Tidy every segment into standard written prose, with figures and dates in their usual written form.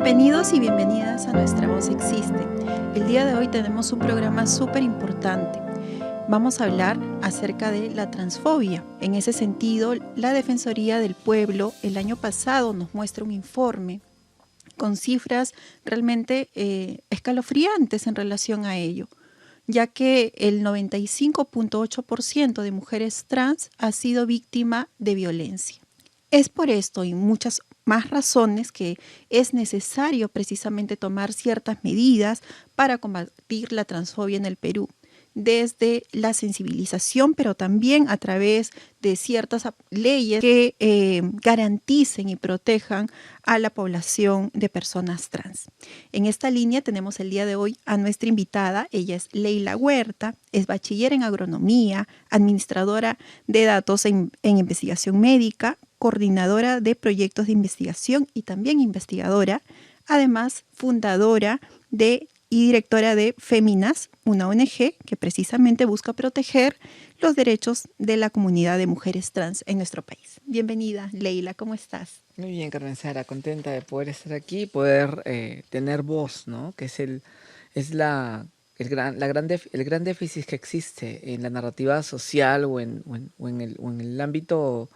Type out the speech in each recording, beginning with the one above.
Bienvenidos y bienvenidas a Nuestra Voz Existe. El día de hoy tenemos un programa súper importante. Vamos a hablar acerca de la transfobia. En ese sentido, la Defensoría del Pueblo el año pasado nos muestra un informe con cifras realmente escalofriantes en relación a ello, ya que el 95.8% de mujeres trans ha sido víctima de violencia. Es por esto y muchas más razones que es necesario precisamente tomar ciertas medidas para combatir la transfobia en el Perú, desde la sensibilización, pero también a través de ciertas leyes que garanticen y protejan a la población de personas trans. En esta línea tenemos el día de hoy a nuestra invitada. Ella es Leila Huerta, es bachiller en agronomía, administradora de datos en investigación médica, coordinadora de proyectos de investigación y también investigadora, además fundadora y directora de Féminas, una ONG que precisamente busca proteger los derechos de la comunidad de mujeres trans en nuestro país. Bienvenida, Leila, ¿cómo estás? Muy bien, Carmen Sara, contenta de poder estar aquí y poder tener voz, ¿no? Que el gran déficit que existe en la narrativa social o en el ámbito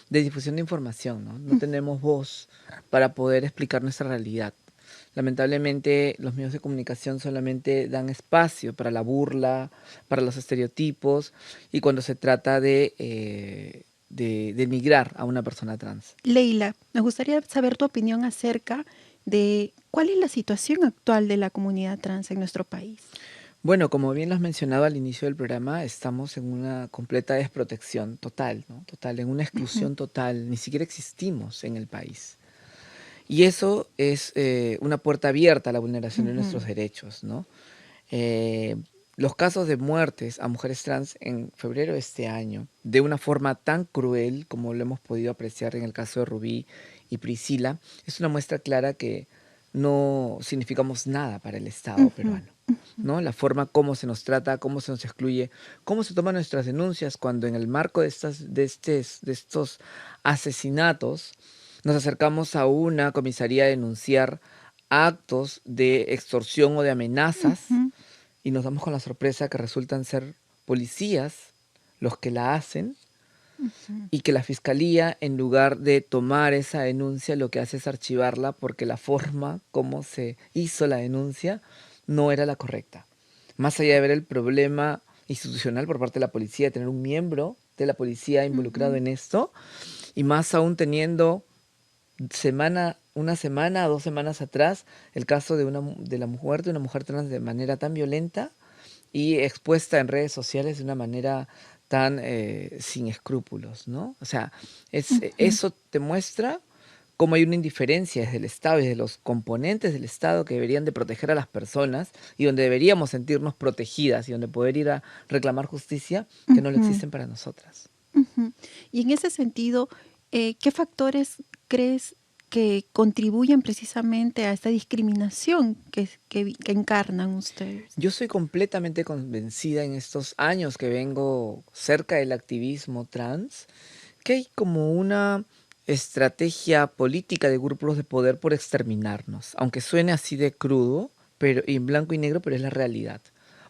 de difusión de información, ¿no? No tenemos voz para poder explicar nuestra realidad. Lamentablemente, los medios de comunicación solamente dan espacio para la burla, para los estereotipos y cuando se trata de denigrar a una persona trans. Leila, me gustaría saber tu opinión acerca de cuál es la situación actual de la comunidad trans en nuestro país. Bueno, como bien lo has mencionado al inicio del programa, estamos en una completa desprotección total, ¿no? Total, en una exclusión total, ni siquiera existimos en el país. Y eso es una puerta abierta a la vulneración de nuestros derechos, ¿no? Los casos de muertes a mujeres trans en febrero de este año, de una forma tan cruel como lo hemos podido apreciar en el caso de Rubí y Priscila, es una muestra clara que no significamos nada para el Estado peruano, ¿no? La forma como se nos trata, cómo se nos excluye, cómo se toman nuestras denuncias cuando en el marco de estos asesinatos nos acercamos a una comisaría a denunciar actos de extorsión o de amenazas y nos damos con la sorpresa que resultan ser policías los que la hacen y que la fiscalía, en lugar de tomar esa denuncia, lo que hace es archivarla porque la forma como se hizo la denuncia no era la correcta. Más allá de ver el problema institucional por parte de la policía, de tener un miembro de la policía involucrado en esto, y más aún teniendo una semana o 2 semanas atrás el caso de la muerte de una mujer trans de manera tan violenta y expuesta en redes sociales de una manera tan sin escrúpulos, ¿no? O sea, eso te muestra cómo hay una indiferencia desde el Estado y desde los componentes del Estado que deberían de proteger a las personas y donde deberíamos sentirnos protegidas y donde poder ir a reclamar justicia, que no lo existen para nosotras. Y en ese sentido, ¿qué factores crees que contribuyen precisamente a esta discriminación que encarnan ustedes? Yo soy completamente convencida en estos años que vengo cerca del activismo trans, que hay como una estrategia política de grupos de poder por exterminarnos, aunque suene así de crudo, pero y en blanco y negro, pero es la realidad.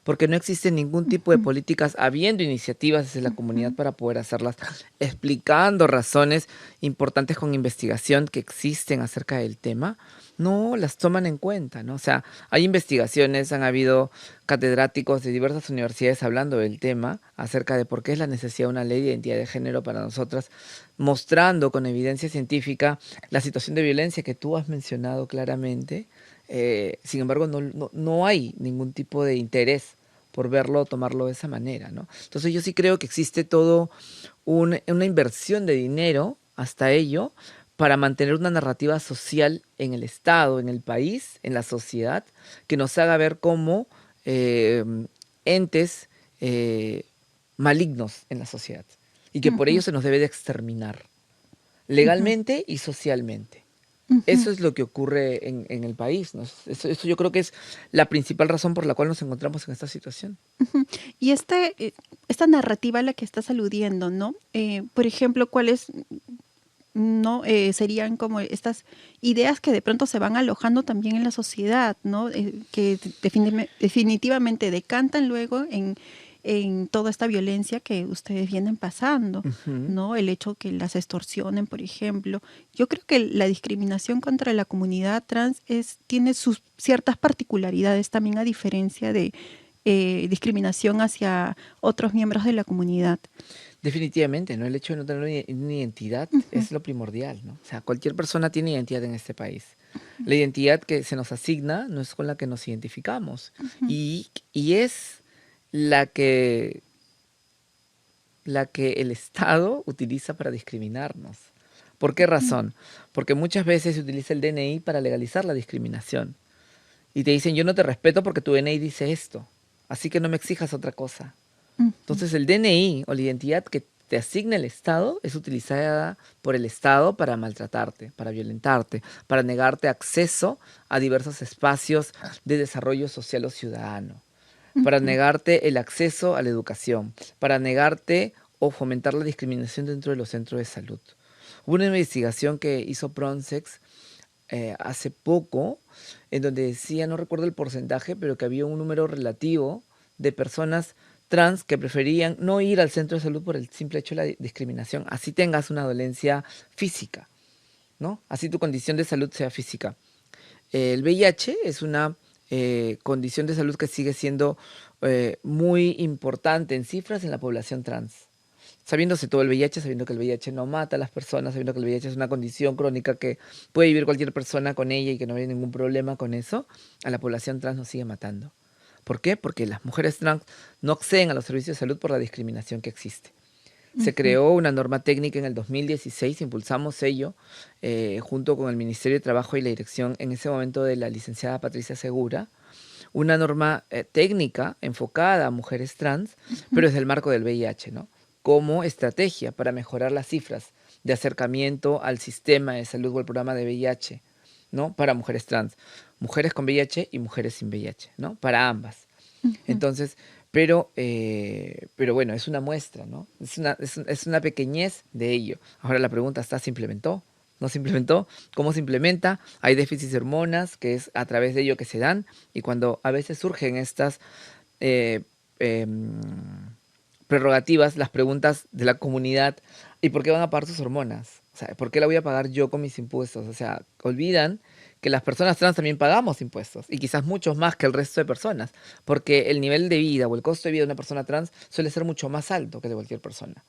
Porque no existe ningún tipo de políticas, habiendo iniciativas desde la comunidad para poder hacerlas, explicando razones importantes con investigación que existen acerca del tema, no las toman en cuenta, ¿no? O sea, hay investigaciones, han habido catedráticos de diversas universidades hablando del tema acerca de por qué es la necesidad de una ley de identidad de género para nosotras, mostrando con evidencia científica la situación de violencia que tú has mencionado claramente. Sin embargo, no hay ningún tipo de interés por verlo o tomarlo de esa manera, ¿no? Entonces yo sí creo que existe todo una inversión de dinero hasta ello para mantener una narrativa social en el Estado, en el país, en la sociedad, que nos haga ver como entes malignos en la sociedad y que por ello se nos debe de exterminar, legalmente y socialmente. Eso es lo que ocurre en el país, ¿no? Eso yo creo que es la principal razón por la cual nos encontramos en esta situación. Y esta narrativa a la que estás aludiendo, ¿no? Por ejemplo, ¿cuál es ¿no? Serían como estas ideas que de pronto se van alojando también en la sociedad, ¿no? Que definitivamente decantan luego en toda esta violencia que ustedes vienen pasando, Ujú. ¿no? El hecho que las extorsionen, por ejemplo. Yo creo que la discriminación contra la comunidad trans tiene sus ciertas particularidades también, a diferencia de discriminación hacia otros miembros de la comunidad. Definitivamente, ¿no? El hecho de no tener una identidad Ujú, es lo primordial, ¿no? O sea, cualquier persona tiene identidad en este país. La identidad que se nos asigna no es con la que nos identificamos ujú, y es la que, la que el Estado utiliza para discriminarnos. ¿Por qué ujú, razón? Porque muchas veces se utiliza el DNI para legalizar la discriminación. Y te dicen, yo no te respeto porque tu DNI dice esto, así que no me exijas otra cosa. ujú, Entonces el DNI o la identidad que te asigna el Estado es utilizada por el Estado para maltratarte, para violentarte, para negarte acceso a diversos espacios de desarrollo social o ciudadano, para ujú, negarte el acceso a la educación, para negarte o fomentar la discriminación dentro de los centros de salud. Hubo una investigación que hizo Pronsex hace poco, en donde decía, no recuerdo el porcentaje, pero que había un número relativo de personas trans que preferían no ir al centro de salud por el simple hecho de la discriminación, así tengas una dolencia física, ¿no? Así tu condición de salud sea física. El VIH es una condición de salud que sigue siendo muy importante en cifras en la población trans. Sabiéndose todo el VIH, sabiendo que el VIH no mata a las personas, sabiendo que el VIH es una condición crónica que puede vivir cualquier persona con ella y que no hay ningún problema con eso, a la población trans nos sigue matando. ¿Por qué? Porque las mujeres trans no acceden a los servicios de salud por la discriminación que existe. Se ujú, creó una norma técnica en el 2016, impulsamos ello, junto con el Ministerio de Trabajo y la dirección en ese momento de la licenciada Patricia Segura, una norma técnica enfocada a mujeres trans, ujú, pero desde el marco del VIH, ¿no? Como estrategia para mejorar las cifras de acercamiento al sistema de salud o al programa de VIH, ¿no? Para mujeres trans, mujeres con VIH y mujeres sin VIH, ¿no? Para ambas. ujú. Entonces, pero bueno, es una muestra, ¿no? Es una pequeñez de ello. Ahora la pregunta está, ¿se implementó? ¿No se implementó? ¿Cómo se implementa? Hay déficits de hormonas, que es a través de ello que se dan, y cuando a veces surgen estas eh, em, prerrogativas, las preguntas de la comunidad, ¿y por qué van a pagar sus hormonas? O sea, ¿por qué la voy a pagar yo con mis impuestos? O sea, olvidan que las personas trans también pagamos impuestos, y quizás muchos más que el resto de personas, porque el nivel de vida o el costo de vida de una persona trans suele ser mucho más alto que de cualquier persona,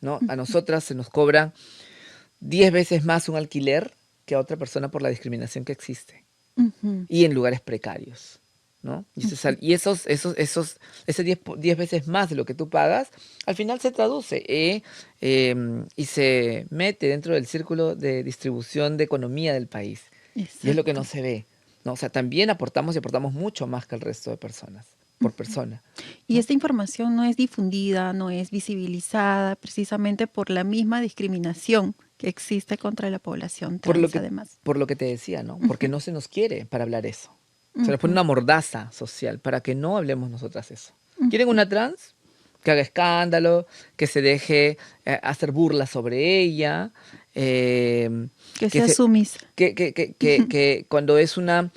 ¿no? A nosotras se nos cobra 10 veces más un alquiler que a otra persona por la discriminación que existe Ujú, y en lugares precarios, ¿no? Y, ujú, ese 10 veces más de lo que tú pagas, al final se traduce y se mete dentro del círculo de distribución de economía del país. Y es lo que no exacto. se ve, ¿no? O sea, también aportamos y aportamos mucho más que el resto de personas, por Ujú. persona, Y ¿no? esta información no es difundida, no es visibilizada precisamente por la misma discriminación que existe contra la población Por lo trans, que, además. por lo que te decía, ¿no? Porque Ujú, no se nos quiere para hablar eso. Se nos pone ujú, una mordaza social para que no hablemos nosotras eso. ¿Quieren ujú. una trans? Que haga escándalo, que se deje hacer burlas sobre ella, eh, Que que, sea se, sumisa. que cuando es una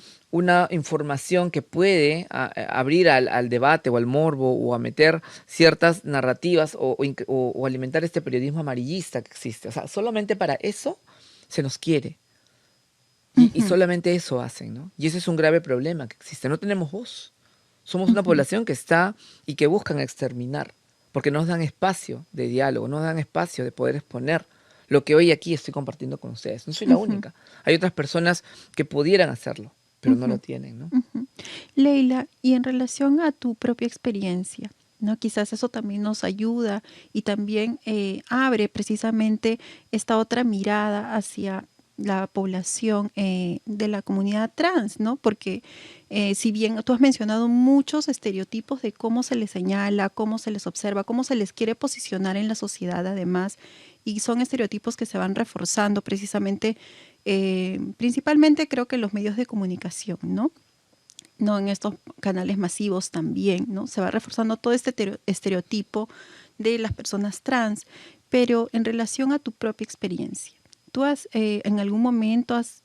información que puede abrir al debate o al morbo o a meter ciertas narrativas o alimentar este periodismo amarillista que existe. O sea, solamente para eso se nos quiere. Y Ujú, solamente eso hacen, ¿no? Y ese es un grave problema que existe. No tenemos voz. Somos una ujú, población que está y que buscan exterminar, porque nos dan espacio de diálogo, nos dan espacio de poder exponer lo que hoy aquí estoy compartiendo con ustedes. No soy la ujú, única. Hay otras personas que pudieran hacerlo, pero no lo ujú, tienen, ¿no? ujú. Leila, y en relación a tu propia experiencia, ¿no? Quizás eso también nos ayuda y también abre precisamente esta otra mirada hacia la población de la comunidad trans, ¿no? Porque si bien tú has mencionado muchos estereotipos de cómo se les señala, cómo se les observa, cómo se les quiere posicionar en la sociedad además, y son estereotipos que se van reforzando precisamente, principalmente creo que en los medios de comunicación, ¿no? No, en estos canales masivos también, ¿no? Se va reforzando todo este estereotipo de las personas trans, pero en relación a tu propia experiencia, ¿Tú en algún momento has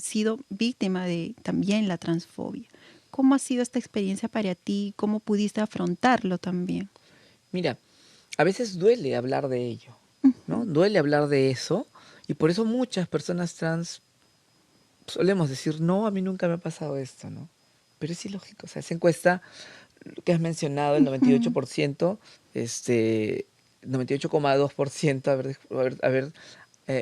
sido víctima de también la transfobia? ¿Cómo ha sido esta experiencia para ti? ¿Cómo pudiste afrontarlo también? Mira, a veces duele hablar de ello, ¿no? Duele hablar de eso y por eso muchas personas trans solemos decir, no, a mí nunca me ha pasado esto, ¿no? Pero es ilógico, o sea, esa encuesta que has mencionado, el Ujú, 98%, 98,2% haber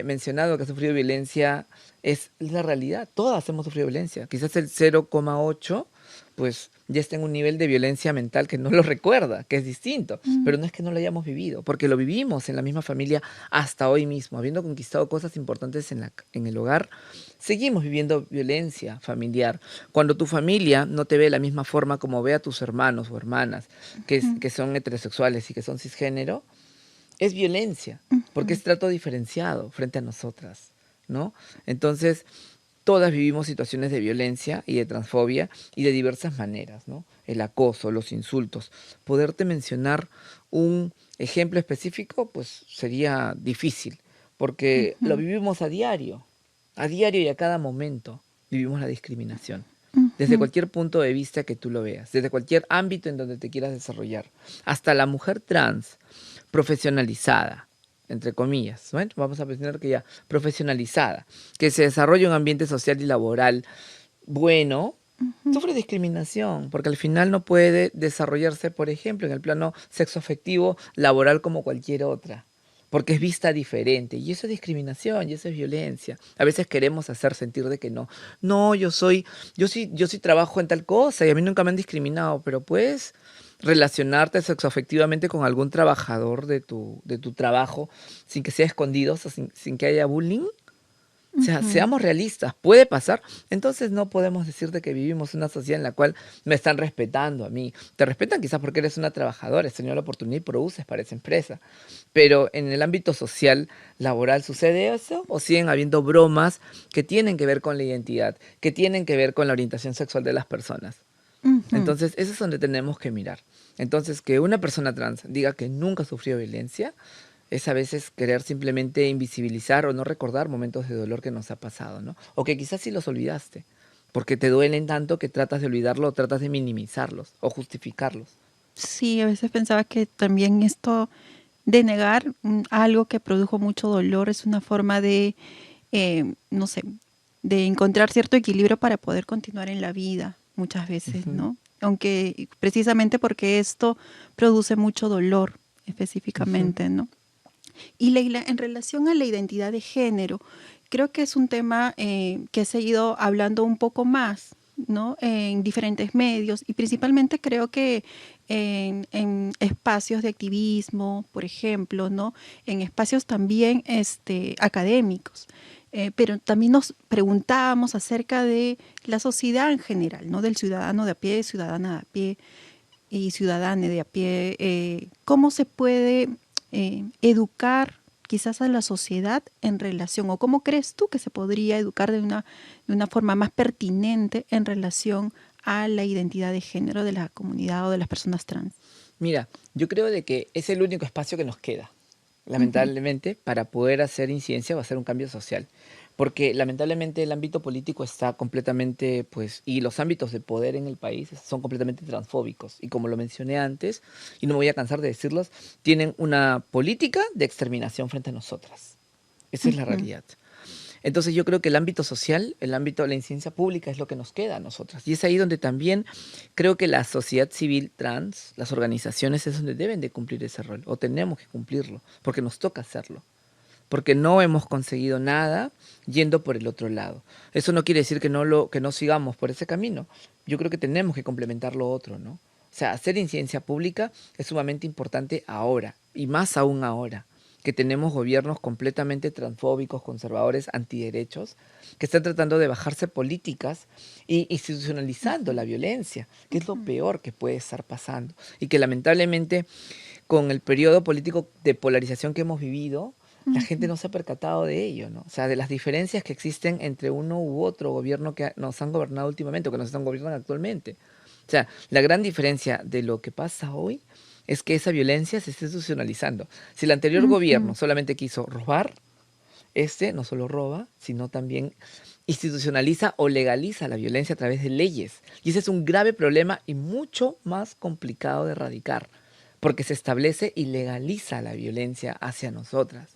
mencionado que ha sufrido violencia es la realidad. Todas hemos sufrido violencia. Quizás el 0,8 pues ya está en un nivel de violencia mental que no lo recuerda, que es distinto, mm, pero no es que no lo hayamos vivido, porque lo vivimos en la misma familia hasta hoy mismo, habiendo conquistado cosas importantes en el hogar, seguimos viviendo violencia familiar. Cuando tu familia no te ve de la misma forma como ve a tus hermanos o hermanas, ujú, que son heterosexuales y que son cisgénero, es violencia, porque ujú, es trato diferenciado frente a nosotras, ¿no? Entonces, todas vivimos situaciones de violencia y de transfobia y de diversas maneras, ¿no? El acoso, los insultos. Poderte mencionar un ejemplo específico, pues sería difícil, porque lo ujú, vivimos a diario y a cada momento vivimos la discriminación. Desde ujú, cualquier punto de vista que tú lo veas, desde cualquier ámbito en donde te quieras desarrollar, hasta la mujer trans profesionalizada, entre comillas, ¿no? Vamos a mencionar que ya profesionalizada, que se desarrolla un ambiente social y laboral bueno, ujú. sufre discriminación, porque al final no puede desarrollarse, por ejemplo, en el plano sexoafectivo laboral como cualquier otra, porque es vista diferente, y eso es discriminación, y eso es violencia. A veces queremos hacer sentir de que no, no, yo sí trabajo en tal cosa, y a mí nunca me han discriminado, pero puedes relacionarte sexoafectivamente con algún trabajador de tu trabajo sin que sea escondido, o sea, sin que haya bullying. O sea, Ujú. seamos realistas, puede pasar. Entonces no podemos decirte que vivimos en una sociedad en la cual me están respetando a mí. Te respetan quizás porque eres una trabajadora, has tenido la oportunidad y produces para esa empresa. Pero en el ámbito social, laboral, ¿sucede eso? ¿O siguen habiendo bromas que tienen que ver con la identidad, que tienen que ver con la orientación sexual de las personas? Ujú. Entonces, eso es donde tenemos que mirar. Entonces, que una persona trans diga que nunca sufrió violencia es a veces querer simplemente invisibilizar o no recordar momentos de dolor que nos ha pasado, ¿no? O que quizás sí los olvidaste, porque te duelen tanto que tratas de olvidarlo o tratas de minimizarlos o justificarlos. Sí, a veces pensaba que también esto de negar algo que produjo mucho dolor es una forma de, no sé, de encontrar cierto equilibrio para poder continuar en la vida muchas veces, Ujú, ¿no? Aunque precisamente porque esto produce mucho dolor ujú. específicamente, ¿no? Y Leila, en relación a la identidad de género, creo que es un tema que he seguido hablando un poco más, ¿no? En diferentes medios y principalmente creo que en espacios de activismo, por ejemplo, ¿no? En espacios también académicos. Pero también nos preguntábamos acerca de la sociedad en general, ¿no? Del ciudadano de a pie, ciudadana de a pie y ciudadana de a pie, cómo se puede educar quizás a la sociedad en relación, o cómo crees tú que se podría educar de una forma más pertinente en relación a la identidad de género de la comunidad o de las personas trans. Mira, yo creo de que es el único espacio que nos queda, Ujú, lamentablemente, para poder hacer incidencia o hacer un cambio social. Porque lamentablemente el ámbito político está completamente, pues, y los ámbitos de poder en el país son completamente transfóbicos. Y como lo mencioné antes, y no me voy a cansar de decirlos, tienen una política de exterminación frente a nosotras. Esa es la ujú, realidad. Entonces yo creo que el ámbito social, el ámbito de la incidencia pública es lo que nos queda a nosotras. Y es ahí donde también creo que la sociedad civil trans, las organizaciones, es donde deben de cumplir ese rol, o tenemos que cumplirlo, porque nos toca hacerlo. Porque no hemos conseguido nada yendo por el otro lado. Eso no quiere decir que no sigamos por ese camino. Yo creo que tenemos que complementar lo otro, ¿no? O sea, hacer incidencia pública es sumamente importante ahora, y más aún ahora, que tenemos gobiernos completamente transfóbicos, conservadores, antiderechos, que están tratando de bajarse políticas y institucionalizando la violencia, que es lo ujú, peor que puede estar pasando. Y que lamentablemente con el periodo político de polarización que hemos vivido, la gente ujú, no se ha percatado de ello, ¿no? O sea, de las diferencias que existen entre uno u otro gobierno que nos han gobernado últimamente o que nos están gobernando actualmente. O sea, la gran diferencia de lo que pasa hoy es que esa violencia se está institucionalizando. Si el anterior ujú, gobierno solamente quiso robar, no solo roba, sino también institucionaliza o legaliza la violencia a través de leyes. Y ese es un grave problema y mucho más complicado de erradicar, porque se establece y legaliza la violencia hacia nosotras.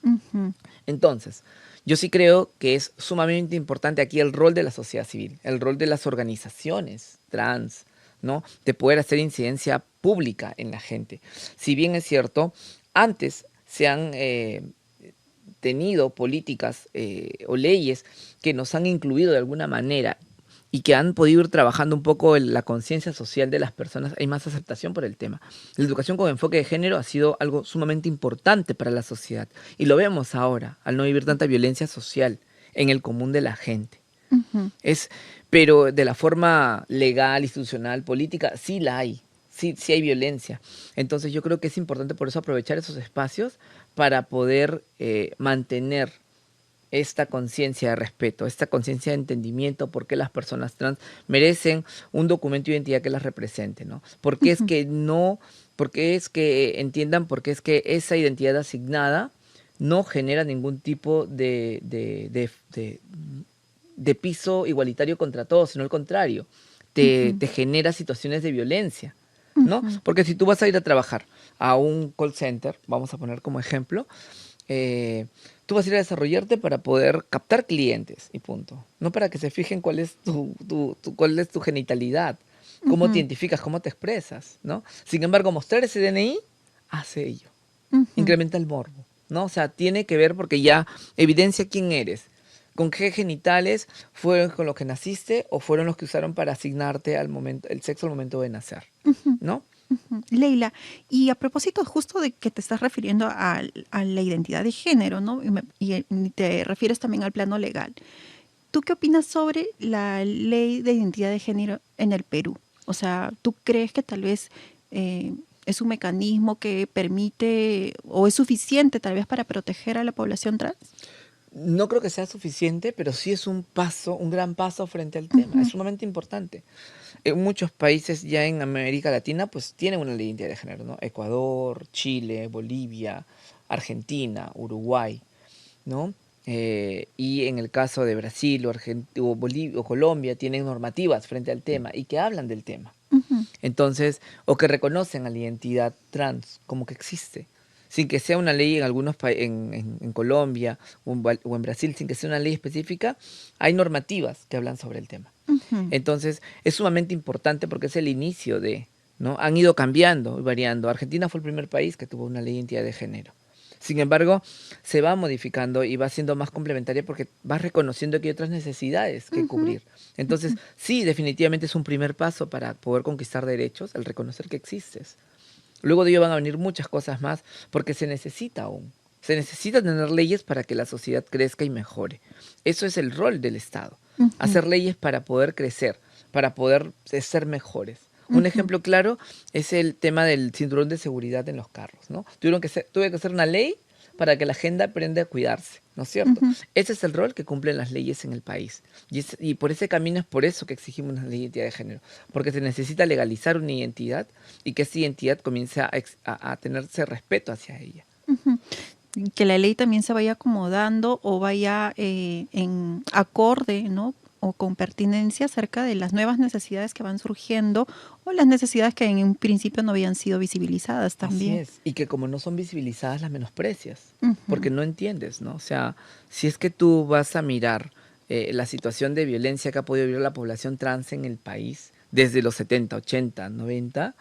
Ujú. Entonces, yo sí creo que es sumamente importante aquí el rol de la sociedad civil, el rol de las organizaciones trans, ¿no? De poder hacer incidencia pública en la gente. Si bien es cierto, antes se han tenido políticas o leyes que nos han incluido de alguna manera y que han podido ir trabajando un poco en la conciencia social de las personas, hay más aceptación por el tema. La educación con enfoque de género ha sido algo sumamente importante para la sociedad y lo vemos ahora, al no vivir tanta violencia social en el común de la gente. Ujú. Es, pero de la forma legal, institucional, política, sí la hay. Sí, sí hay violencia. Entonces yo creo que es importante por eso aprovechar esos espacios para poder mantener esta conciencia de respeto, esta conciencia de entendimiento, por qué las personas trans merecen un documento de identidad que las represente, ¿no? Por qué es Ujú. que no, por qué es que entiendan por qué es que esa identidad asignada no genera ningún tipo de piso igualitario contra todos, sino al contrario, Ujú. te genera situaciones de violencia, ¿no? Ujú. Porque si tú vas a ir a trabajar a un call center, vamos a poner como ejemplo, tú vas a ir a desarrollarte para poder captar clientes y punto. No para que se fijen cuál es cuál es tu genitalidad, cómo te Ujú. identificas, cómo te expresas, ¿no? Sin embargo, mostrar ese DNI hace ello, Ujú. incrementa el morbo, ¿no? O sea, tiene que ver porque ya evidencia quién eres. ¿Con qué genitales fueron con los que naciste o fueron los que usaron para asignarte al momento, el sexo al momento de nacer? Ujú. ¿No? Ujú. Leila, y a propósito justo de que te estás refiriendo a la identidad de género, ¿no? Y te refieres también al plano legal. ¿Tú qué opinas sobre la ley de identidad de género en el Perú? O sea, ¿tú crees que tal vez es un mecanismo que permite o es suficiente tal vez para proteger a la población trans? No creo que sea suficiente, pero sí es un paso, un gran paso frente al tema. Es Ujú. sumamente importante. En muchos países ya en América Latina, pues tienen una ley de identidad de género, ¿no? Ecuador, Chile, Bolivia, Argentina, Uruguay, ¿no? Y en el caso de Brasil o Bolivia o Colombia tienen normativas frente al tema y que hablan del tema. Ujú. Entonces, o que reconocen a la identidad trans como que existe, sin que sea una ley en algunos en Colombia o en Brasil, sin que sea una ley específica, hay normativas que hablan sobre el tema. Ujú. Entonces, es sumamente importante porque es el inicio de, ¿no? Han ido cambiando y variando. Argentina fue el primer país que tuvo una ley de identidad de género. Sin embargo, se va modificando y va siendo más complementaria porque vas reconociendo que hay otras necesidades que Ujú. cubrir. Entonces, sí, definitivamente es un primer paso para poder conquistar derechos, el reconocer que existes. Luego de ello van a venir muchas cosas más porque se necesita aún. Se necesita tener leyes para que la sociedad crezca y mejore. Eso es el rol del Estado. Ujú. Hacer leyes para poder crecer, para poder ser mejores. Un Ujú. ejemplo claro es el tema del cinturón de seguridad en los carros, ¿no? Tuve que hacer una ley para que la gente aprenda a cuidarse, ¿no es cierto? Ujú. Ese es el rol que cumplen las leyes en el país. Y por ese camino es por eso que exigimos una ley de identidad de género, porque se necesita legalizar una identidad y que esa identidad comience a tenerse respeto hacia ella. Ujú. Que la ley también se vaya acomodando o vaya en acorde, ¿no? O con pertinencia acerca de las nuevas necesidades que van surgiendo o las necesidades que en un principio no habían sido visibilizadas Así también. es. Y que como no son visibilizadas, las menosprecias, Ujú. porque no entiendes, ¿no? O sea, si es que tú vas a mirar la situación de violencia que ha podido vivir la población trans en el país desde los 70, 80, 90,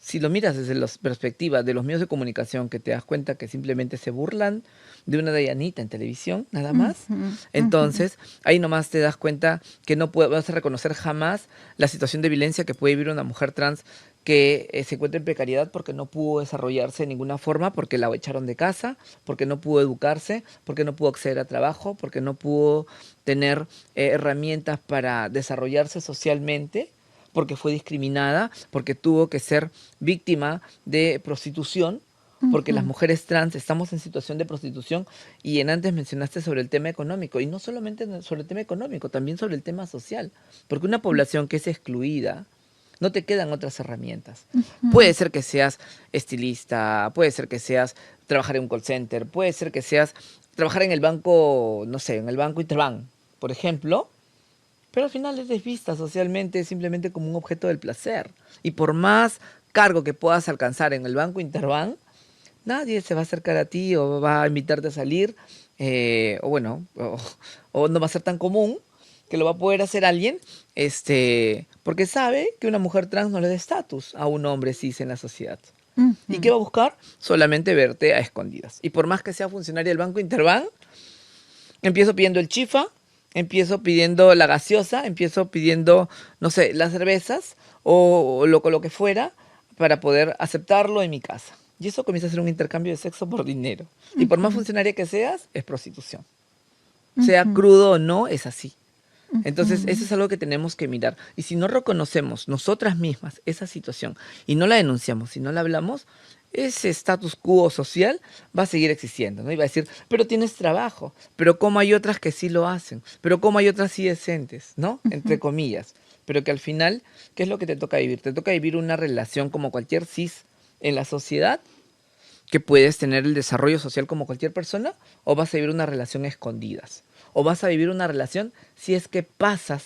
si lo miras desde la perspectiva de los medios de comunicación, que te das cuenta que simplemente se burlan de una Dayanita en televisión, nada más, Ujú. Ujú. entonces ahí nomás te das cuenta que no vas a reconocer jamás la situación de violencia que puede vivir una mujer trans que se encuentra en precariedad porque no pudo desarrollarse de ninguna forma, porque la echaron de casa, porque no pudo educarse, porque no pudo acceder a trabajo, porque no pudo tener herramientas para desarrollarse socialmente, porque fue discriminada, porque tuvo que ser víctima de prostitución, porque las Ujú. mujeres trans estamos en situación de prostitución y en antes mencionaste sobre el tema económico y no solamente sobre el tema económico, también sobre el tema social, porque una población que es excluida, no te quedan otras herramientas. Ujú. Puede ser que seas estilista, puede ser que seas trabajar en un call center, puede ser que seas trabajar en el banco, no sé, en el banco Interbank, por ejemplo, pero al final eres vista socialmente simplemente como un objeto del placer. Y por más cargo que puedas alcanzar en el banco Interbank, nadie se va a acercar a ti o va a invitarte a salir, o bueno, o no va a ser tan común que lo va a poder hacer alguien, porque sabe que una mujer trans no le da estatus a un hombre cis en la sociedad. ¿Y qué Ujú. va a buscar? Solamente verte a escondidas. Y por más que sea funcionaria del Banco Interbank, empiezo pidiendo el chifa, empiezo pidiendo la gaseosa, empiezo pidiendo, no sé, las cervezas o lo que fuera para poder aceptarlo en mi casa. Y eso comienza a ser un intercambio de sexo por dinero. Y por más Ujú. funcionaria que seas, es prostitución. Sea Ujú. crudo o no, es así. Entonces, eso Ujú. es algo que tenemos que mirar. Y si no reconocemos nosotras mismas esa situación y no la denunciamos, si no la hablamos, ese status quo social va a seguir existiendo, ¿no? Y va a decir, pero tienes trabajo, pero cómo hay otras que sí lo hacen, pero cómo hay otras sí decentes, ¿no? Entre Ujú. comillas. Pero que al final, ¿qué es lo que te toca vivir? Te toca vivir una relación como cualquier cis en la sociedad, que puedes tener el desarrollo social como cualquier persona, o vas a vivir una relación a escondidas, o vas a vivir una relación si es que pasas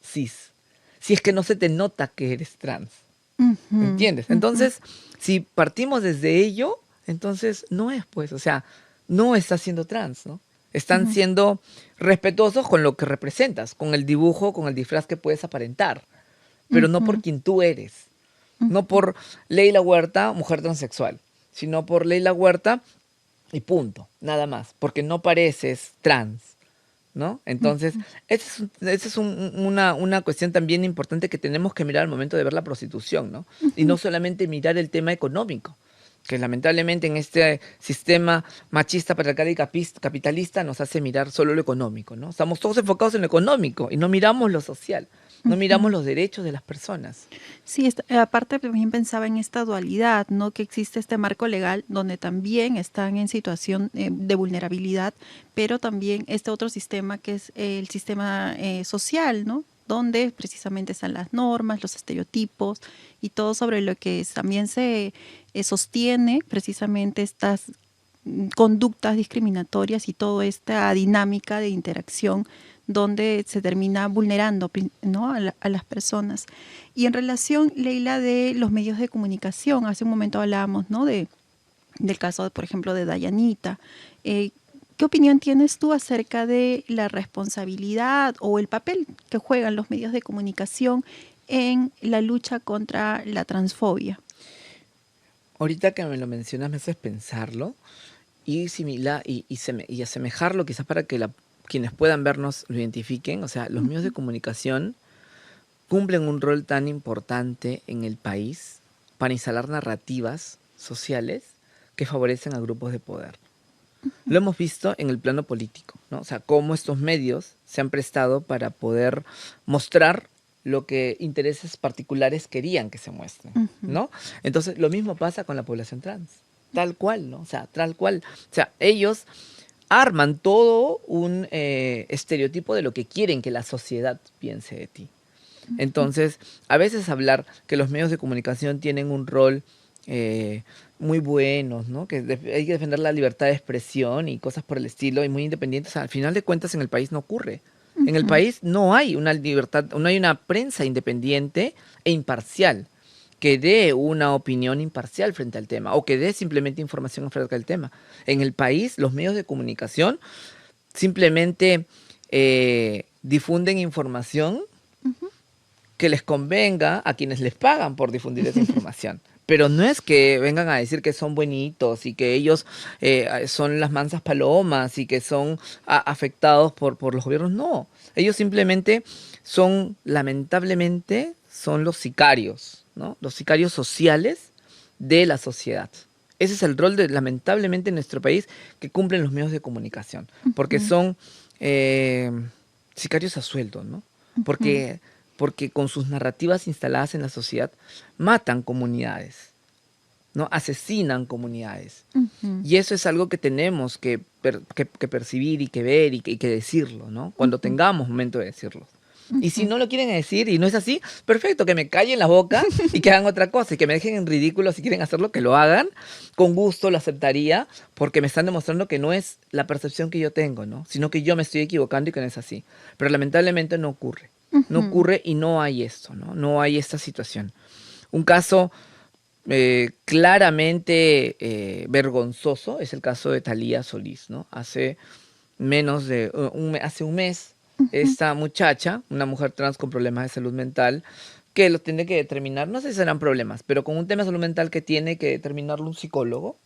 cis, si es que no se te nota que eres trans, Ujú. ¿entiendes? Ujú. Entonces, si partimos desde ello, entonces no es pues, o sea, no estás siendo trans, ¿no? Están Ujú. siendo respetuosos con lo que representas, con el dibujo, con el disfraz que puedes aparentar, pero no por Ujú. quien tú eres. No Ujú. por Leila Huerta, mujer transexual, sino por Leila Huerta y punto, nada más, porque no pareces trans, ¿no? Entonces, Ujú. esa es una cuestión también importante que tenemos que mirar al momento de ver la prostitución, ¿no? Y Ujú. no solamente mirar el tema económico, que lamentablemente en este sistema machista, patriarcal y capitalista nos hace mirar solo lo económico, ¿no? Estamos todos enfocados en lo económico y no miramos lo social, no miramos Ujú. los derechos de las personas. Sí, aparte también pensaba en esta dualidad, ¿no? Que existe este marco legal donde también están en situación de vulnerabilidad, pero también este otro sistema que es el sistema social, ¿no? Donde precisamente están las normas, los estereotipos y todo sobre lo que también se sostiene precisamente estas conductas discriminatorias y toda esta dinámica de interacción donde se termina vulnerando, ¿no? A las personas. Y en relación, Leila, de los medios de comunicación, hace un momento hablábamos, ¿no? Del caso, por ejemplo, de Dayanita. Eh, ¿Qué opinión tienes tú acerca de la responsabilidad o el papel que juegan los medios de comunicación en la lucha contra la transfobia? Ahorita que me lo mencionas me haces pensarlo y asemejarlo quizás para que quienes puedan vernos lo identifiquen. O sea, los medios de Ujú. comunicación cumplen un rol tan importante en el país para instalar narrativas sociales que favorecen a grupos de poder. Lo hemos visto en el plano político, ¿no? O sea, cómo estos medios se han prestado para poder mostrar lo que intereses particulares querían que se muestren, Ujú. ¿no? Entonces, lo mismo pasa con la población trans, tal cual, ¿no? O sea, tal cual. O sea, ellos arman todo un estereotipo de lo que quieren que la sociedad piense de ti. Entonces, a veces hablar que los medios de comunicación tienen un rol eh, muy buenos, ¿no? Que hay que defender la libertad de expresión y cosas por el estilo y muy independientes. Al final de cuentas, en el país no ocurre. En el Ujú. país no hay una libertad, no hay una prensa independiente e imparcial que dé una opinión imparcial frente al tema o que dé simplemente información acerca del tema. En el país, los medios de comunicación simplemente difunden información Ujú. que les convenga a quienes les pagan por difundir esa información. Pero no es que vengan a decir que son buenitos y que ellos son las mansas palomas y que son afectados por los gobiernos. No, ellos simplemente son, lamentablemente, son los sicarios, ¿no? Los sicarios sociales de la sociedad. Ese es el rol de, lamentablemente, en nuestro país que cumplen los medios de comunicación, porque Ujú. son eh, sicarios a sueldo, ¿no? Ujú. Porque con sus narrativas instaladas en la sociedad matan comunidades, ¿no? Asesinan comunidades. Ujú. Y eso es algo que tenemos que percibir y que ver y que decirlo, ¿no? Cuando Ujú. tengamos momento de decirlo. Y si no lo quieren decir y no es así, perfecto, que me callen la boca y que hagan otra cosa y que me dejen en ridículo. Si quieren hacerlo, que lo hagan. Con gusto lo aceptaría porque me están demostrando que no es la percepción que yo tengo, ¿no? Sino que yo me estoy equivocando y que no es así. Pero lamentablemente no ocurre. No Ujú. ocurre y no hay esto, ¿no? No hay esta situación. Un caso claramente vergonzoso es el caso de Thalía Solís, ¿no? Hace menos de hace un mes, Ujú. esta muchacha, una mujer trans con problemas de salud mental, que lo tiene que determinar, no sé si serán problemas, pero con un tema de salud mental que tiene que determinarlo un psicólogo,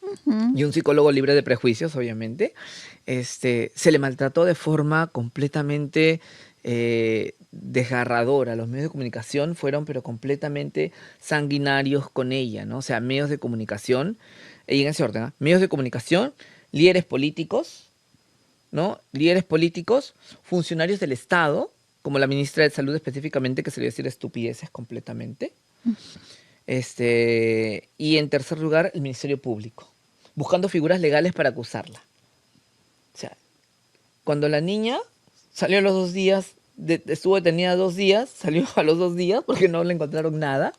Ujú. y un psicólogo libre de prejuicios, obviamente, se le maltrató de forma completamente desgarradora. Los medios de comunicación fueron, pero completamente sanguinarios con ella, ¿no? O sea, medios de comunicación, y en ese orden, ¿ah? Medios de comunicación, líderes políticos, ¿no? Líderes políticos, funcionarios del Estado, como la ministra de Salud específicamente, que se le decir estupideces completamente. Y en tercer lugar, el Ministerio Público, buscando figuras legales para acusarla. O sea, cuando la niña salió a los 2 días, estuvo detenida 2 días, salió a los 2 días porque no le encontraron nada,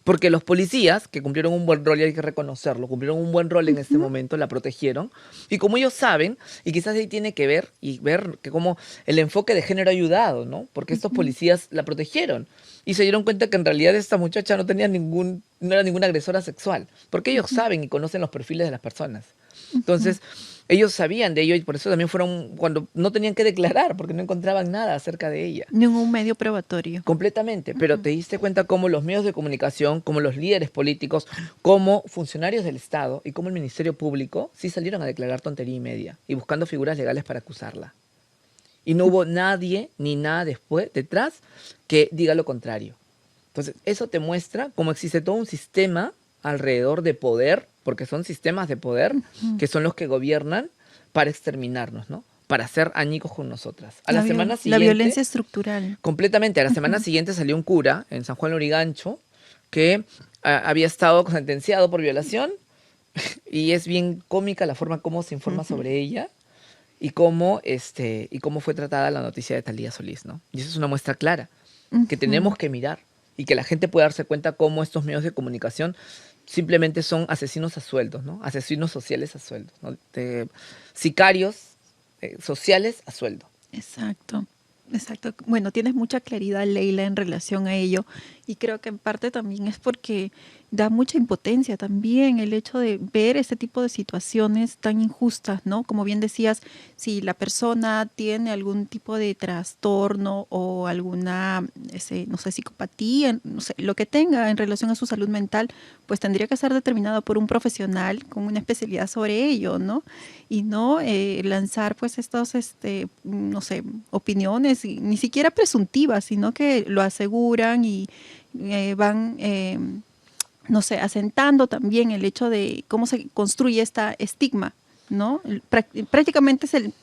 porque los policías, que cumplieron un buen rol y hay que reconocerlo, cumplieron un buen rol en este Ujú. momento, la protegieron, y como ellos saben, y quizás ahí tiene que ver, y ver que como el enfoque de género ha ayudado, ¿no? Porque estos Ujú. policías la protegieron, y se dieron cuenta que en realidad esta muchacha no era ninguna agresora sexual, porque ellos Ujú. saben y conocen los perfiles de las personas. Ujú. Entonces, ellos sabían de ello y por eso también fueron cuando no tenían que declarar, porque no encontraban nada acerca de ella. Ningún medio probatorio. Completamente, pero Ujú. te diste cuenta cómo los medios de comunicación, como los líderes políticos, como funcionarios del Estado y como el Ministerio Público sí salieron a declarar tontería y media y buscando figuras legales para acusarla. Y no hubo nadie ni nada después, detrás, que diga lo contrario. Entonces, eso te muestra cómo existe todo un sistema alrededor de poder, porque son sistemas de poder Ujú. que son los que gobiernan para exterminarnos, ¿no? Para hacer añicos con nosotras. A la semana La siguiente, violencia estructural. completamente, a la semana Ujú. siguiente salió un cura en San Juan Lorigancho que había estado sentenciado por violación y es bien cómica la forma como se informa Ujú. sobre ella y cómo fue tratada la noticia de Thalía Solís, ¿no? Y eso es una muestra clara que Ujú. tenemos que mirar y que la gente pueda darse cuenta cómo estos medios de comunicación simplemente son asesinos a sueldos, ¿no? Asesinos sociales a sueldos, ¿no? Sicarios sociales a sueldo. Exacto, exacto. Bueno, tienes mucha claridad, Leila, en relación a ello. Y creo que en parte también es porque da mucha impotencia también el hecho de ver este tipo de situaciones tan injustas, ¿no? Como bien decías, si la persona tiene algún tipo de trastorno o alguna, no sé, psicopatía, no sé, lo que tenga en relación a su salud mental, pues tendría que ser determinado por un profesional con una especialidad sobre ello, ¿no? Y no lanzar pues estos, no sé, opiniones, ni siquiera presuntivas, sino que lo aseguran y van, no sé, asentando también el hecho de cómo se construye esta estigma, ¿no? Prácticamente es el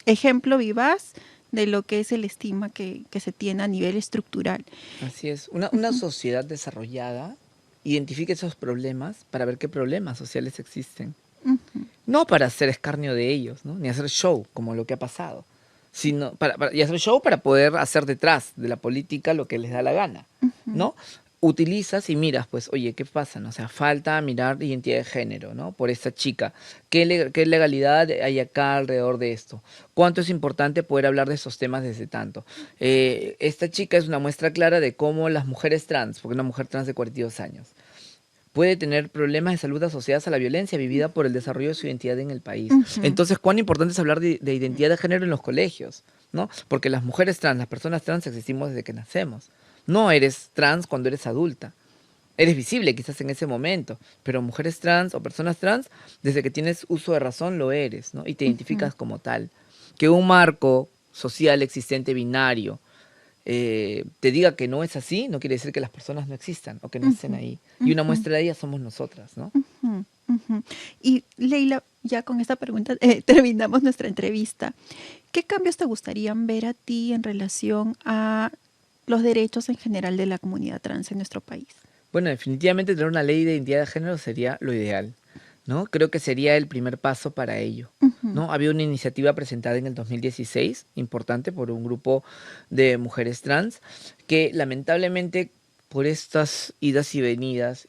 ejemplo vivaz de lo que es el estigma que se tiene a nivel estructural. Así es. Una sociedad desarrollada identifica esos problemas para ver qué problemas sociales existen. Ujú. No para hacer escarnio de ellos, ¿no? Ni hacer show, como lo que ha pasado. Sino y hacer show para poder hacer detrás de la política lo que les da la gana, Ujú. ¿no? Utilizas y miras, pues, oye, ¿qué pasa? ¿No? O sea, falta mirar identidad de género, ¿no? Por esta chica. ¿Qué legalidad hay acá alrededor de esto? ¿Cuánto es importante poder hablar de esos temas desde tanto? Esta chica es una muestra clara de cómo las mujeres trans, porque una mujer trans de 42 años, puede tener problemas de salud asociados a la violencia vivida por el desarrollo de su identidad en el país. Ujú. Entonces, ¿cuán importante es hablar de identidad de género en los colegios? ¿No? Porque las mujeres trans, las personas trans existimos desde que nacemos. No eres trans cuando eres adulta. Eres visible quizás en ese momento, pero mujeres trans o personas trans, desde que tienes uso de razón lo eres, ¿no? Y te Ujú. identificas como tal. Que un marco social existente binario te diga que no es así, no quiere decir que las personas no existan o que no estén Ujú. ahí. Y una Ujú. muestra de ellas somos nosotras, ¿no? Ujú. Ujú. Y Leila, ya con esta pregunta terminamos nuestra entrevista. ¿Qué cambios te gustarían ver a ti en relación a los derechos en general de la comunidad trans en nuestro país? Bueno, definitivamente tener una ley de identidad de género sería lo ideal, ¿no? Creo que sería el primer paso para ello, Ujú, ¿no? Había una iniciativa presentada en el 2016, importante, por un grupo de mujeres trans, que lamentablemente por estas idas y venidas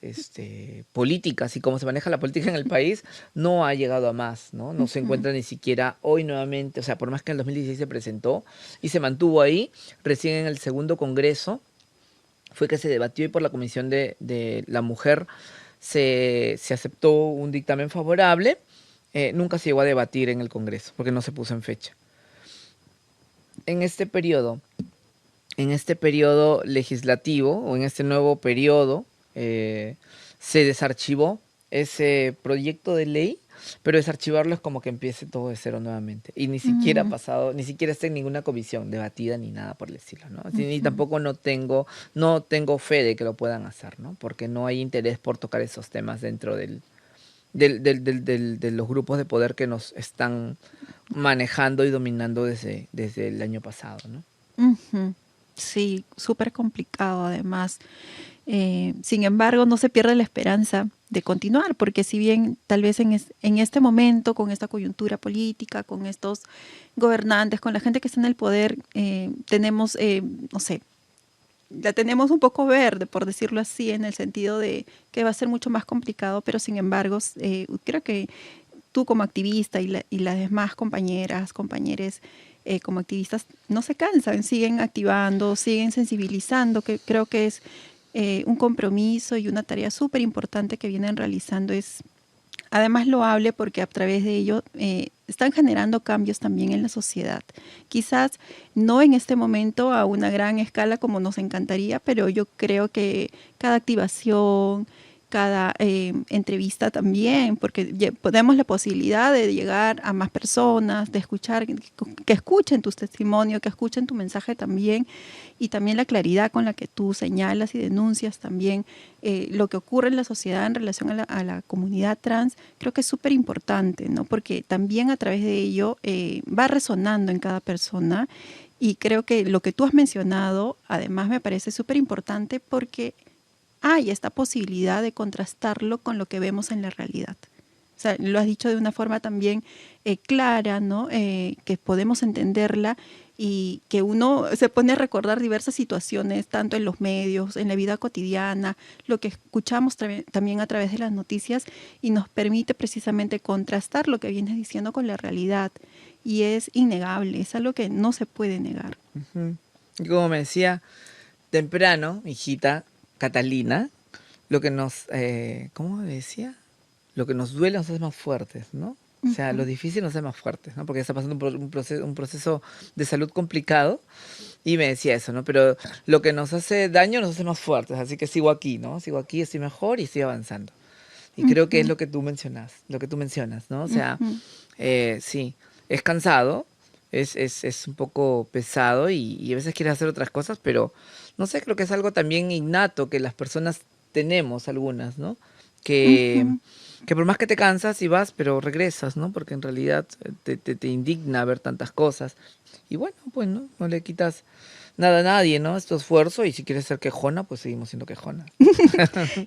políticas y cómo se maneja la política en el país, no ha llegado a más, ¿no? No se ujú, encuentra ni siquiera hoy nuevamente, o sea, por más que en el 2016 se presentó y se mantuvo ahí, recién en el segundo congreso fue que se debatió y por la Comisión de la Mujer se aceptó un dictamen favorable. Nunca se llegó a debatir en el Congreso porque no se puso en fecha. En este periodo, en este periodo legislativo o en este nuevo periodo, se desarchivó ese proyecto de ley, pero desarchivarlo es como que empiece todo de cero nuevamente. Y ni siquiera ha mm, pasado, ni siquiera está en ninguna comisión debatida ni nada por el estilo, ¿no? Así, ni ujú. tampoco no tengo fe de que lo puedan hacer, ¿no? Porque no hay interés por tocar esos temas dentro de los grupos de poder que nos están manejando y dominando desde el año pasado, ¿no? Ujú. Sí, súper complicado además. Sin embargo, no se pierde la esperanza de continuar, porque si bien tal vez en este momento, con esta coyuntura política, con estos gobernantes, con la gente que está en el poder, tenemos, no sé, la tenemos un poco verde, por decirlo así, en el sentido de que va a ser mucho más complicado, pero sin embargo, creo que tú como activista y las demás compañeras, compañeros como activistas no se cansan, siguen activando, siguen sensibilizando, que creo que es un compromiso y una tarea súper importante que vienen realizando. Es además loable porque a través de ello están generando cambios también en la sociedad. Quizás no en este momento a una gran escala como nos encantaría, pero yo creo que cada activación, cada entrevista también, porque tenemos la posibilidad de llegar a más personas, de escuchar, que escuchen tus testimonios, que escuchen tu mensaje también, y también la claridad con la que tú señalas y denuncias también lo que ocurre en la sociedad en relación a la comunidad trans, creo que es súper importante, ¿no? Porque también a través de ello va resonando en cada persona y creo que lo que tú has mencionado, además me parece súper importante porque hay esta posibilidad de contrastarlo con lo que vemos en la realidad. O sea, lo has dicho de una forma también clara, ¿no? Que podemos entenderla y que uno se pone a recordar diversas situaciones, tanto en los medios, en la vida cotidiana, lo que escuchamos también a través de las noticias y nos permite precisamente contrastar lo que vienes diciendo con la realidad. Y es innegable, es algo que no se puede negar. Ujú. Y como me decía temprano, hijita Catalina, lo que ¿cómo me decía? Lo que nos duele nos hace más fuertes, ¿no? O sea, lo Ujú, difícil nos hace más fuertes, ¿no? Porque está pasando un proceso de salud complicado y me decía eso, ¿no? Pero lo que nos hace daño nos hace más fuertes, así que sigo aquí, ¿no? Sigo aquí, estoy mejor y estoy avanzando. Y creo que es ujú, lo que tú mencionas, ¿no? O sea, ujú, sí, es cansado, es un poco pesado y a veces quieres hacer otras cosas, pero no sé, creo que es algo también innato que las personas tenemos algunas, ¿no? Que, ujú. que por más que te cansas y vas, pero regresas, ¿no? Porque en realidad te indigna ver tantas cosas. Y bueno, pues no le quitas nada a nadie, ¿no? Es tu esfuerzo y si quieres ser quejona, pues seguimos siendo quejonas.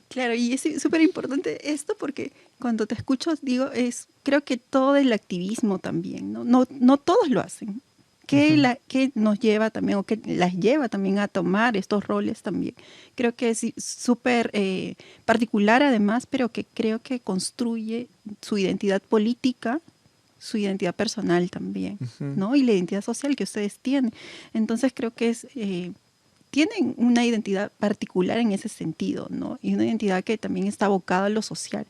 Claro, y es súper importante esto porque cuando te escucho, digo, creo que todo el activismo también, ¿no? No todos lo hacen. Ujú, ¿Qué nos lleva también o qué las lleva también a tomar estos roles también? Creo que es súper particular además, pero que creo que construye su identidad política, su identidad personal también, ujú, ¿no? Y la identidad social que ustedes tienen. Entonces creo que tienen una identidad particular en ese sentido, ¿no? Y una identidad que también está abocada a lo social,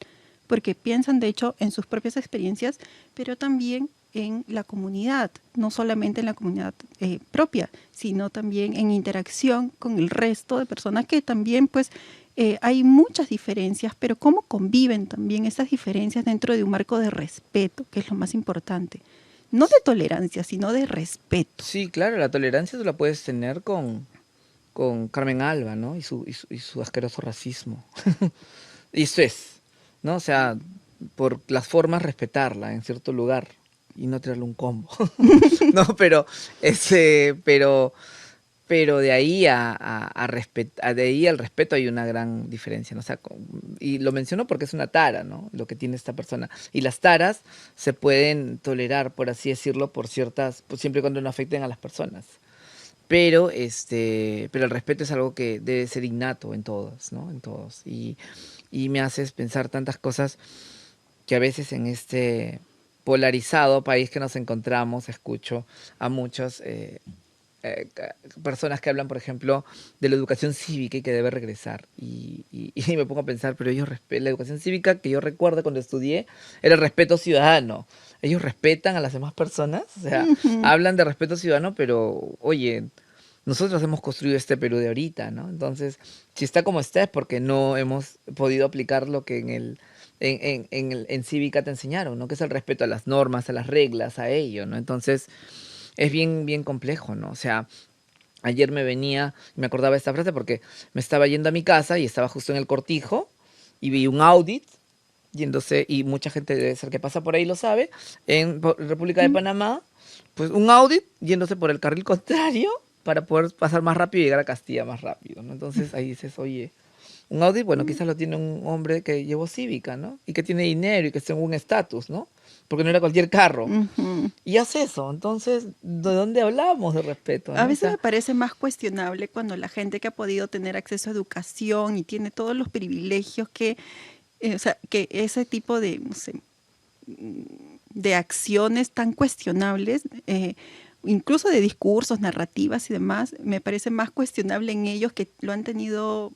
porque piensan, de hecho, en sus propias experiencias, pero también en la comunidad, no solamente en la comunidad propia, sino también en interacción con el resto de personas que también, pues, hay muchas diferencias, pero cómo conviven también esas diferencias dentro de un marco de respeto, que es lo más importante. No de tolerancia, sino de respeto. sí, claro, la tolerancia tú la puedes tener con Carmen Alba, ¿no? Y su asqueroso racismo. Y eso es, ¿no? O sea, por las formas respetarla en cierto lugar y no tirarle un combo. No, pero Pero de ahí de ahí al respeto hay una gran diferencia, ¿no? O sea, y lo menciono porque es una tara, ¿no? Lo que tiene esta persona. Y las taras se pueden tolerar, por así decirlo, por ciertas, pues siempre y cuando no afecten a las personas. Pero el respeto es algo que debe ser innato en todos, ¿no? En todos. Y me haces pensar tantas cosas que a veces en este polarizado país que nos encontramos, escucho a muchos personas que hablan, por ejemplo, de la educación cívica y que debe regresar. Y me pongo a pensar, pero ellos la educación cívica que yo recuerdo cuando estudié era el respeto ciudadano. Ellos respetan a las demás personas, o sea, Ujú. hablan de respeto ciudadano, pero oye, nosotros hemos construido este Perú de ahorita, ¿no? Entonces, si está como está es porque no hemos podido aplicar lo que en cívica te enseñaron, ¿no? Que es el respeto a las normas, a las reglas, a ello, ¿no? Entonces, es bien, bien complejo, ¿no? O sea, ayer me acordaba de esta frase porque me estaba yendo a mi casa y estaba justo en el cortijo y vi un audit yéndose, y mucha gente debe ser que pasa por ahí lo sabe, en República de Panamá, pues un audit yéndose por el carril contrario para poder pasar más rápido y llegar a Castilla más rápido, ¿no? Entonces ahí dices, oye, un audit, bueno, quizás lo tiene un hombre que llevó cívica, ¿no? Y que tiene dinero y que está en un estatus, ¿no? Porque no era cualquier carro. Ujú. Y hace eso. Entonces, ¿de dónde hablamos de respeto, A no? O veces me sea, parece más cuestionable cuando la gente que ha podido tener acceso a educación y tiene todos los privilegios o sea, que ese tipo de, no sé, de acciones tan cuestionables, incluso de discursos, narrativas y demás, me parece más cuestionable en ellos que lo han tenido,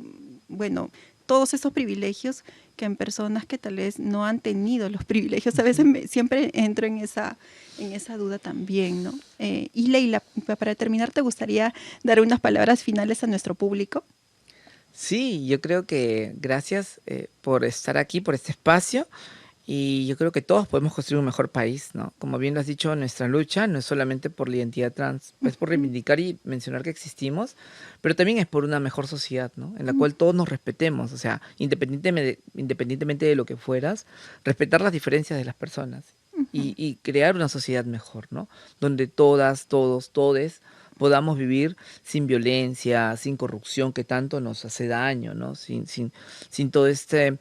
bueno, todos esos privilegios que en personas que tal vez no han tenido los privilegios. A veces ujú. siempre entro en esa duda también, ¿no? Y Leila, para terminar, ¿te gustaría dar unas palabras finales a nuestro público? Sí, yo creo que gracias por estar aquí, por este espacio. Y yo creo que todos podemos construir un mejor país, ¿no? Como bien lo has dicho, nuestra lucha no es solamente por la identidad trans, es por Ujú, reivindicar y mencionar que existimos, pero también es por una mejor sociedad, ¿no? En la ujú, cual todos nos respetemos, o sea, independientemente de lo que fueras, respetar las diferencias de las personas ujú, y crear una sociedad mejor, ¿no? Donde todas, todos, todes podamos vivir sin violencia, sin corrupción que tanto nos hace daño, ¿no? Sin todo este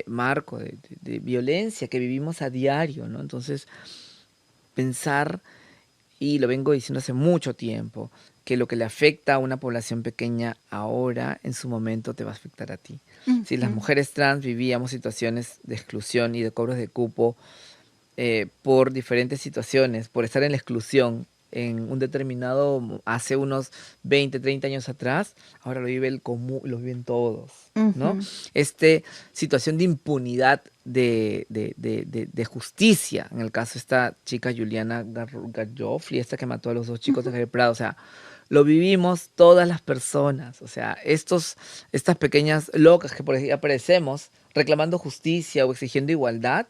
marco de violencia que vivimos a diario, ¿no? Entonces, pensar, y lo vengo diciendo hace mucho tiempo, que lo que le afecta a una población pequeña ahora, en su momento, te va a afectar a ti. Si las ujú. mujeres trans vivíamos situaciones de exclusión y de cobros de cupo por diferentes situaciones, por estar en la exclusión en un determinado, hace unos 20 30 años atrás, ahora lo vive el común, lo viven todos, ¿no? Ujú, Este situación de impunidad de justicia, en el caso de esta chica Juliana Garofli, esta que mató a los dos chicos de ujú, Javier Prado, o sea, lo vivimos todas las personas, o sea, estas pequeñas locas que por ahí aparecemos reclamando justicia o exigiendo igualdad,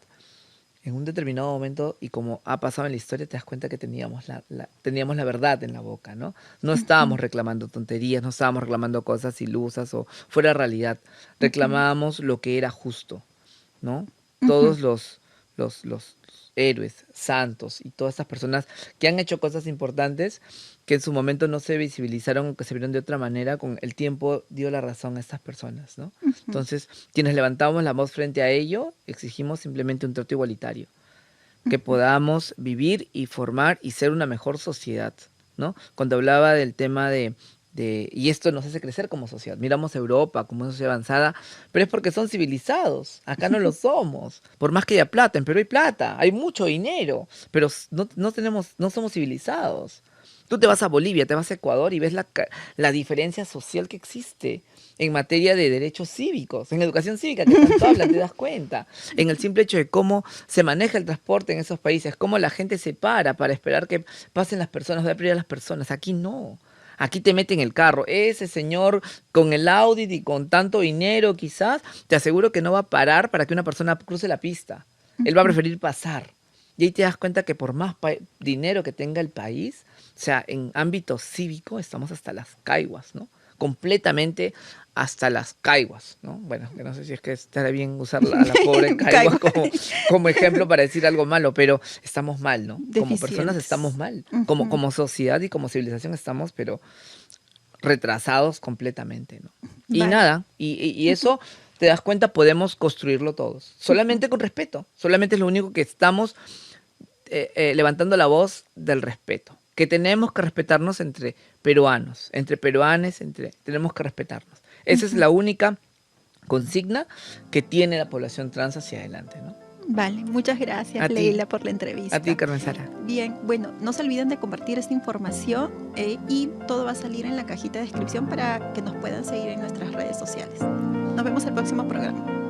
en un determinado momento, y como ha pasado en la historia, te das cuenta que teníamos la verdad en la boca, ¿no? No ujú, estábamos reclamando tonterías, no estábamos reclamando cosas ilusas o fuera de realidad. ujú, Reclamábamos lo que era justo, ¿no? ujú. Todos los héroes, santos y todas estas personas que han hecho cosas importantes que en su momento no se visibilizaron o que se vieron de otra manera, con el tiempo dio la razón a estas personas, ¿no? Ujú, Entonces, quienes levantamos la voz frente a ello, exigimos simplemente un trato igualitario, que ujú, podamos vivir y formar y ser una mejor sociedad, ¿no? Cuando hablaba del tema y esto nos hace crecer como sociedad. Miramos a Europa como una sociedad avanzada, pero es porque son civilizados. Acá no lo somos. Por más que haya plata, en Perú hay plata, hay mucho dinero, pero no somos civilizados. Tú te vas a Bolivia, te vas a Ecuador y ves la diferencia social que existe en materia de derechos cívicos, en educación cívica que tanto hablan, te das cuenta, en el simple hecho de cómo se maneja el transporte en esos países, cómo la gente se para esperar que pasen las personas, da prioridad a las personas. Aquí no. Aquí te meten el carro. Ese señor con el Audi y con tanto dinero quizás, te aseguro que no va a parar para que una persona cruce la pista. Él va a ujú. preferir pasar. Y ahí te das cuenta que por más dinero que tenga el país, o sea, en ámbito cívico estamos hasta las caiguas, ¿no? Completamente hasta las caiguas, ¿no? Bueno, que no sé si es que estará bien usar a la pobre caigua Caigo. como ejemplo para decir algo malo, pero estamos mal, ¿no? Como personas estamos Deficientes. mal, como, Ujú, como sociedad y como civilización estamos, pero retrasados completamente, ¿no? Y Vale. nada, y eso, te das cuenta, podemos construirlo todos, solamente con respeto, solamente es lo único que estamos levantando la voz del respeto, que tenemos que respetarnos entre peruanos, entre peruanes, tenemos que respetarnos. Esa es Ujú. la única consigna que tiene la población trans hacia adelante, ¿no? Vale, muchas gracias, A ti, Leila, por la a ti, entrevista. Carmen Sara. Bien, bueno, no se olviden de compartir esta información y todo va a salir en la cajita de descripción para que nos puedan seguir en nuestras redes sociales. Nos vemos el próximo programa.